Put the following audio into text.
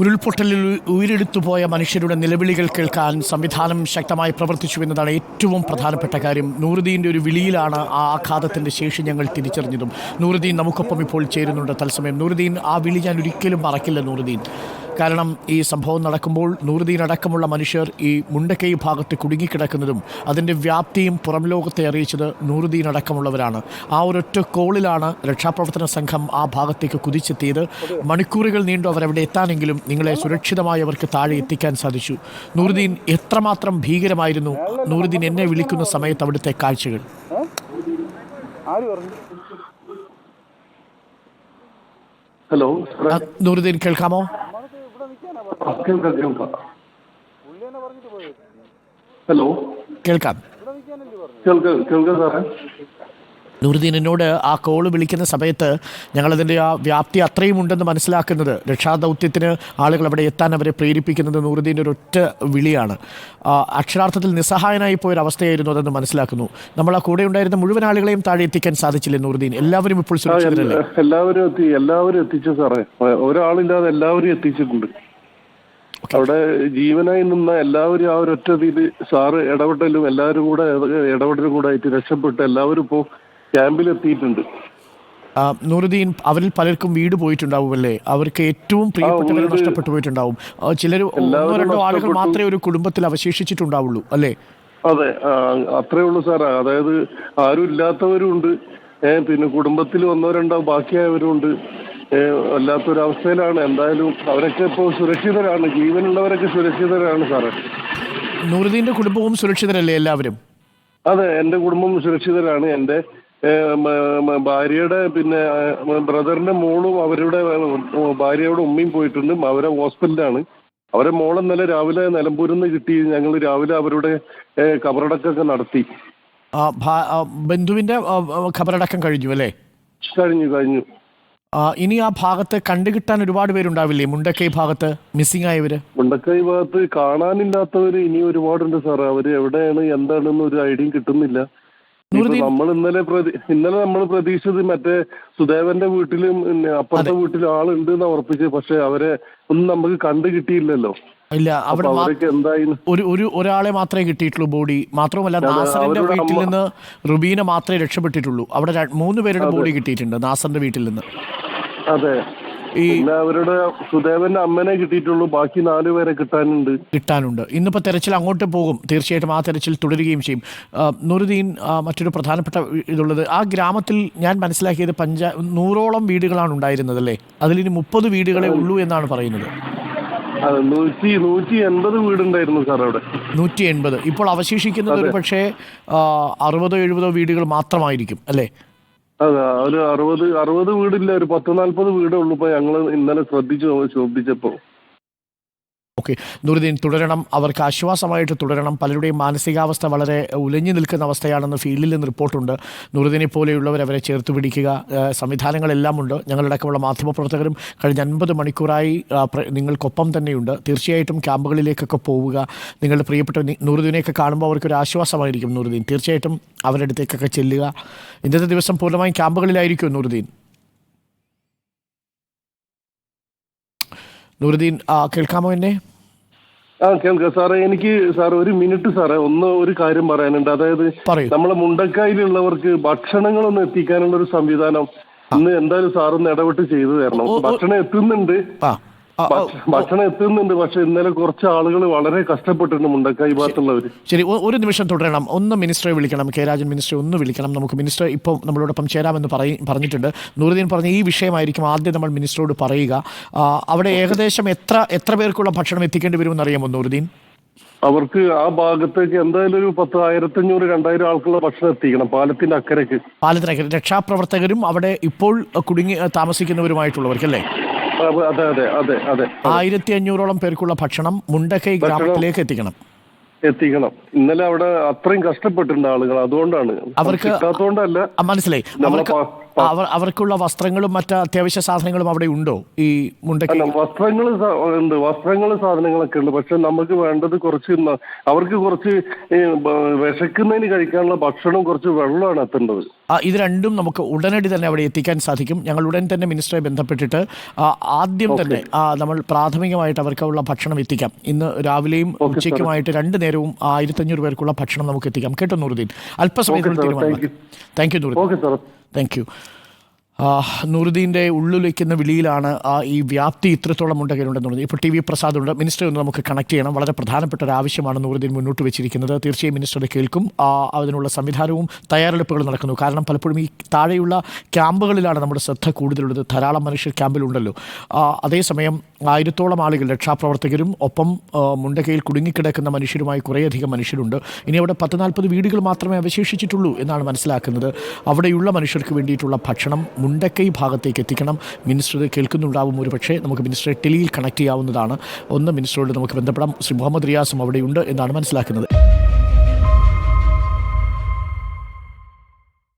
ഉരുൾപൊട്ടലിൽ ഉയിരെടുത്തുപോയ മനുഷ്യരുടെ നിലവിളികൾ കേൾക്കാൻ സംവിധാനം ശക്തമായി പ്രവർത്തിച്ചു എന്നതാണ് ഏറ്റവും പ്രധാനപ്പെട്ട കാര്യം. നൂറുദ്ദീൻ്റെ ഒരു വിളിയിലാണ് ആ ആഘാതത്തിൻ്റെ ശേഷി ഞങ്ങൾ തിരിച്ചറിഞ്ഞതും. നൂറുദ്ദീൻ നമുക്കൊപ്പം ഇപ്പോൾ ചേരുന്നുണ്ട് തത്സമയം. നൂറുദ്ദീൻ, ആ വിളി ഞാൻ ഒരിക്കലും മറക്കില്ല നൂറുദ്ദീൻ. കാരണം ഈ സംഭവം നടക്കുമ്പോൾ നൂറുദ്ദീൻ അടക്കമുള്ള മനുഷ്യർ ഈ മുണ്ടക്കൈ ഭാഗത്ത് കുടുങ്ങിക്കിടക്കുന്നതും അതിൻ്റെ വ്യാപ്തിയും പുറം ലോകത്തെ അറിയിച്ചത് നൂറുദ്ദീൻ അടക്കമുള്ളവരാണ്. ആ ഒരൊറ്റ കോളിലാണ് രക്ഷാപ്രവർത്തന സംഘം ആ ഭാഗത്തേക്ക് കുതിച്ചെത്തിയത്. മണിക്കൂറുകൾ നീണ്ടു അവരവിടെ എത്താനെങ്കിലും നിങ്ങളെ സുരക്ഷിതമായി അവർക്ക് താഴെ എത്തിക്കാൻ സാധിച്ചു. നൂറുദ്ദീൻ, എത്രമാത്രം ഭീകരമായിരുന്നു നൂറുദ്ദീൻ എന്നെ വിളിക്കുന്ന സമയത്ത് അവിടുത്തെ കാഴ്ചകൾ? ഹലോ നൂറുദ്ദീൻ, കേൾക്കാമോ? ഹലോ, കേൾക്കാം. കേൾക്കാം സാറേ. നൂറുദ്ദീൻ, എന്നോട് ആ കോള് വിളിക്കുന്ന സമയത്ത് ഞങ്ങളതിൻ്റെ ആ വ്യാപ്തി അത്രയും ഉണ്ടെന്ന് മനസ്സിലാക്കുന്നത്, രക്ഷാദൗത്യത്തിന് ആളുകൾ അവിടെ എത്താൻ അവരെ പ്രേരിപ്പിക്കുന്നത് നൂറുദ്ദീൻ്റെ ഒരൊറ്റ വിളിയാണ്. അക്ഷരാർത്ഥത്തിൽ നിസ്സഹായനായി പോയൊരവസ്ഥയായിരുന്നു അതെന്ന് മനസ്സിലാക്കുന്നു. നമ്മൾ ആ കൂടെ ഉണ്ടായിരുന്ന മുഴുവൻ ആളുകളെയും താഴെ എത്തിക്കാൻ സാധിച്ചില്ലേ നൂറുദ്ദീൻ? എല്ലാവരും ഇപ്പോൾ സുരക്ഷിതരല്ലേ? എല്ലാവരും എത്തിച്ചു സാറേ. ഒരാളില്ലാതെ എല്ലാവരും എത്തിച്ചിട്ടുണ്ട്. അവിടെ ജീവനായി നിന്ന എല്ലാവരും ആ ഒരൊറ്റ സാറ് ഇടപെടലും ഇടപെടലും കൂടെ ആയിട്ട് രക്ഷപ്പെട്ട് എല്ലാവരും ഇപ്പോൾ ക്യാമ്പിലെത്തിയിട്ടുണ്ട്. നൂറുദ്ദീൻ, അവരിൽ പലർക്കും വീട് പോയിട്ടുണ്ടാവുമല്ലേ? അവർക്ക് ഏറ്റവും പ്രിയപ്പെട്ടവരെ നഷ്ടപ്പെട്ടു പോയിട്ടുണ്ടാവും. ചിലർ ഒന്നോ രണ്ടോ ആളുകൾ മാത്രമേ ഒരു കുടുംബത്തിൽ അവശേഷിച്ചിട്ടുണ്ടാവുള്ളൂ അല്ലേ? അതെ, അത്രേ ഉള്ളൂ സാറേ. അതായത് ആരും ഇല്ലാത്തവരും ഉണ്ട്, പിന്നെ കുടുംബത്തിൽ ഒന്നോ രണ്ടോ ബാക്കിയായവരും ഉണ്ട്. വല്ലാത്തൊരവസ്ഥയിലാണ്. എന്തായാലും അവരൊക്കെ ഇപ്പോൾ സുരക്ഷിതരാണ്. ജീവനുള്ളവരൊക്കെ സുരക്ഷിതരാണ് സാറേ. നൂറുദ്ദീന്റെ കുടുംബവും സുരക്ഷിതരല്ലേ എല്ലാവരും? അതെ, എൻ്റെ കുടുംബം സുരക്ഷിതരാണ്. എൻ്റെ ഭാര്യയുടെ പിന്നെ ബ്രദറിന്റെ മോളും അവരുടെ ഭാര്യയുടെ ഉമ്മയും പോയിട്ടുണ്ട്. അവരെ ഹോസ്പിറ്റലിലാണ്. അവരെ മോളെ രാവിലെ നിലമ്പൂരിൽ നിന്ന് കിട്ടി. ഞങ്ങൾ രാവിലെ അവരുടെ ഖബറടക്കമൊക്കെ നടത്തി. ബന്ധുവിന്റെ ഖബറടക്കം കഴിഞ്ഞു അല്ലേ? കഴിഞ്ഞു. ഇനി ആ ഭാഗത്ത് കണ്ടുകിട്ടാൻ ഒരുപാട് പേരുണ്ടാവില്ലേ? മുണ്ടക്കൈ ഭാഗത്ത് മിസ്സിംഗ് ആയവര്? മുണ്ടക്കൈ ഭാഗത്ത് കാണാനില്ലാത്തവര് ഇനി ഒരുപാടുണ്ട് സാറേ. അവര് എവിടെയാണ് എന്താണെന്ന് ഒരു ഐഡിയയും കിട്ടുന്നില്ല. നമ്മൾ ഇന്നലെ നമ്മൾ പ്രതീക്ഷിച്ചത് മറ്റേ സുദേവന്റെ വീട്ടിലും അപ്പുറത്തെ വീട്ടിലും ആളുണ്ട് എന്ന് ഉറപ്പിച്ച്, പക്ഷെ അവരെ ഒന്നും നമുക്ക് കണ്ടു കിട്ടിയില്ലല്ലോ. ഇല്ല, അവിടെ ഒരാളെ മാത്രമേ കിട്ടിയിട്ടുള്ളൂ, ബോഡി. മാത്രവുമല്ല, നാസറിന്റെ വീട്ടിൽ നിന്ന് റുബീന മാത്രമേ രക്ഷപ്പെട്ടിട്ടുള്ളൂ. അവിടെ 3 പേരുടെ ബോഡി കിട്ടിയിട്ടുണ്ട് നാസറിന്റെ വീട്ടിൽ നിന്ന്. അതെ, അവരുടെ സുദേവന്റെ അമ്മനെ കിട്ടിയിട്ടുള്ളൂ. ബാക്കി 4 പേരെ കിട്ടാനുണ്ട്. ഇന്നിപ്പോ തെരച്ചിൽ അങ്ങോട്ട് പോകും. തീർച്ചയായിട്ടും ആ തെരച്ചിൽ തുടരുകയും ചെയ്യും. നൂറുദ്ദീൻ, മറ്റൊരു പ്രധാനപ്പെട്ട ഇതുള്ളത്, ആ ഗ്രാമത്തിൽ ഞാൻ മനസ്സിലാക്കിയത് 100ഓളം വീടുകളാണ് ഉണ്ടായിരുന്നത് അല്ലേ? അതിലിനി 30 വീടുകളെ ഉള്ളൂ എന്നാണ് പറയുന്നത്. 180 വീടുണ്ടായിരുന്നു സാർ അവിടെ. 180. ഇപ്പോൾ അവശേഷിക്കുന്നത് ഒരു പക്ഷേ 60-70 വീടുകൾ മാത്രമായിരിക്കും അല്ലേ? അതെ, ഒരു 60 വീടില്ല, ഒരു 10-40 വീടേ ഉള്ളൂ ഇപ്പൊ ഞങ്ങൾ ഇന്നലെ ശ്രദ്ധിച്ചപ്പോ. ഓക്കെ നൂറുദ്ദീൻ, തുടരണം. അവർക്ക് ആശ്വാസമായിട്ട് തുടരണം. പലരുടെയും മാനസികാവസ്ഥ വളരെ ഉലഞ്ഞു നിൽക്കുന്ന അവസ്ഥയാണെന്ന് ഫീൽഡിൽ നിന്ന് റിപ്പോർട്ടുണ്ട്. നൂറുദ്ദീനെ പോലെയുള്ളവർ അവരെ ചേർത്ത് പിടിക്കുക. സംവിധാനങ്ങളെല്ലാം ഉണ്ട്. ഞങ്ങളടക്കമുള്ള മാധ്യമപ്രവർത്തകരും കഴിഞ്ഞ 50 മണിക്കൂറായി നിങ്ങൾക്കൊപ്പം തന്നെയുണ്ട്. തീർച്ചയായിട്ടും ക്യാമ്പുകളിലേക്കൊക്കെ പോവുക. നിങ്ങളുടെ പ്രിയപ്പെട്ട നൂറുദ്ദീനെയൊക്കെ കാണുമ്പോൾ അവർക്കൊരു ആശ്വാസമായിരിക്കും. നൂറുദ്ദീൻ, തീർച്ചയായിട്ടും അവരുടെ അടുത്തേക്കൊക്കെ ചെല്ലുക. ഇന്നത്തെ ദിവസം പൂർണ്ണമായും ക്യാമ്പുകളിലായിരിക്കും നൂറുദ്ദീൻ. നൂറുദ്ദീൻ, കേൾക്കാമോ എന്നെ? കേൾക്കാം സാറേ. എനിക്ക് സാറേ ഒരു മിനിറ്റ് സാറേ, ഒരു കാര്യം പറയാനുണ്ട്. അതായത് നമ്മളെ മുണ്ടക്കായിലുള്ളവർക്ക് ഭക്ഷണങ്ങളൊന്നും എത്തിക്കാനുള്ള ഒരു സംവിധാനം ഇന്ന് എന്തായാലും സാറൊന്ന് ഇടപെട്ട് ചെയ്തു തരണം. ഭക്ഷണം എത്തുന്നുണ്ട്, പക്ഷെ ഇന്നലെ കുറച്ച് ആളുകൾ വളരെ കഷ്ടപ്പെട്ടിട്ടുണ്ട് മുണ്ടക്കായി ഭാഗത്തുള്ളവർ. ശരി, ഒരു നിമിഷം തുടരണം. ഒന്ന് മിനിസ്റ്ററെ വിളിക്കണം, കെ രാജൻ മിനിസ്റ്ററെ ഒന്ന് വിളിക്കണം. നമുക്ക് മിനിസ്റ്റർ ഇപ്പോൾ നമ്മളോടൊപ്പം ചേരാമെന്ന് പറഞ്ഞിട്ടുണ്ട്. നൂറുദ്ദീൻ പറഞ്ഞ ഈ വിഷയമായിരിക്കും ആദ്യം നമ്മൾ മിനിസ്റ്ററോട് പറയുക. അവിടെ ഏകദേശം എത്ര പേർക്കുള്ള ഭക്ഷണം എത്തിക്കേണ്ടി വരുമെന്ന് അറിയാമോ നൂറുദ്ദീൻ? അവർക്ക് ആ ഭാഗത്തേക്ക് എന്തായാലും ഒരു 1500-2000 ആൾക്കുള്ള ഭക്ഷണം എത്തിക്കണം. പാലത്തിന്റെ അക്കരക്ക് രക്ഷാപ്രവർത്തകരും അവിടെ ഇപ്പോൾ കുടുങ്ങി താമസിക്കുന്നവരുമായിട്ടുള്ളവർക്കല്ലേ? അതെ. 1500ഓളം പേർക്കുള്ള ഭക്ഷണം മുണ്ടക്കൈ ഗ്രാമത്തിലേക്ക് എത്തിക്കണം. ഇന്നലെ അവിടെ അത്രയും കഷ്ടപ്പെട്ടിട്ടുണ്ട് ആളുകൾ. അതുകൊണ്ടാണ്, അവർക്ക് മനസ്സിലായി. അവർക്കുള്ള വസ്ത്രങ്ങളും മറ്റ് അത്യാവശ്യ സാധനങ്ങളും അവിടെ ഉണ്ടോ ഈ മുണ്ടക്കൈ? അല്ല, വസ്ത്രങ്ങൾ ഉണ്ട്, സാധനങ്ങളൊക്കെ ഉണ്ട്. പക്ഷെ നമുക്ക് വേണ്ടത് കുറച്ച് അവർക്ക് കുറച്ച് വിശക്കുന്നതിന് കഴിക്കാനുള്ള ഭക്ഷണം, കുറച്ച് വെള്ളമാണ് എത്തേണ്ടത്. ഇത് രണ്ടും നമുക്ക് ഉടനടി തന്നെ അവിടെ എത്തിക്കാൻ സാധിക്കും. ഞങ്ങൾ ഉടൻ തന്നെ മിനിസ്റ്ററെ ബന്ധപ്പെട്ടിട്ട് ആദ്യം തന്നെ നമ്മൾ പ്രാഥമികമായിട്ട് അവർക്കുള്ള ഭക്ഷണം എത്തിക്കാം. ഇന്ന് രാവിലെയും ഉച്ചയ്ക്കുമായിട്ട് 2 നേരവും 1500 പേർക്കുള്ള ഭക്ഷണം നമുക്ക് എത്തിക്കാം. കേട്ടോ നൂറുദ്ദീൻ, അല്പസമയത്തിൽ തീരുമാനം. Thank you Nooruddin, thank you. നൂറുദ്ദീൻ്റെ ഉള്ളിലേക്കുന്ന വിളിയിലാണ് ഈ വ്യാപ്തി ഇത്രത്തോളം മുണ്ടകയിലുണ്ടെന്ന് പറഞ്ഞത്. ഇപ്പോൾ TV പ്രസാദ് ഉണ്ട്, മിനിസ്റ്ററെ ഒന്ന് നമുക്ക് കണക്ട് ചെയ്യണം. വളരെ പ്രധാനപ്പെട്ട ഒരു ആവശ്യമാണ് നൂറുദ്ദീൻ മുന്നോട്ട് വെച്ചിരിക്കുന്നത്. തീർച്ചയായും മിനിസ്റ്ററുടെ കേൾക്കും. അതിനുള്ള സംവിധാനവും തയ്യാറെടുപ്പുകളും നടക്കുന്നു. കാരണം പലപ്പോഴും ഈ താഴെയുള്ള ക്യാമ്പുകളിലാണ് നമ്മുടെ ശ്രദ്ധ കൂടുതലുള്ളത്. ധാരാളം മനുഷ്യർ ക്യാമ്പിലുണ്ടല്ലോ. അതേസമയം 1000-ഓളം ആളുകൾ, രക്ഷാപ്രവർത്തകരും ഒപ്പം മുണ്ടകയിൽ കുടുങ്ങിക്കിടക്കുന്ന മനുഷ്യരുമായി കുറേയധികം മനുഷ്യരുണ്ട്. ഇനി അവിടെ 10-40 വീടുകൾ മാത്രമേ അവശേഷിച്ചിട്ടുള്ളൂ എന്നാണ് മനസ്സിലാക്കുന്നത്. അവിടെയുള്ള മനുഷ്യർക്ക് വേണ്ടിയിട്ടുള്ള ഭക്ഷണം മുണ്ടക്കൈ ഭാഗത്തേക്ക് എത്തിക്കണം. മിനിസ്റ്റർ കേൾക്കുന്നുണ്ടാവും ഒരു പക്ഷേ. നമുക്ക് മിനിസ്റ്ററെ ടെലിയിൽ കണക്ട് ചെയ്യാവുന്നതാണ്. ഒന്ന് മിനിസ്റ്ററോട് നമുക്ക് ബന്ധപ്പെടാം. ശ്രീ മുഹമ്മദ് റിയാസും അവിടെയുണ്ട് എന്നാണ് മനസ്സിലാക്കുന്നത്.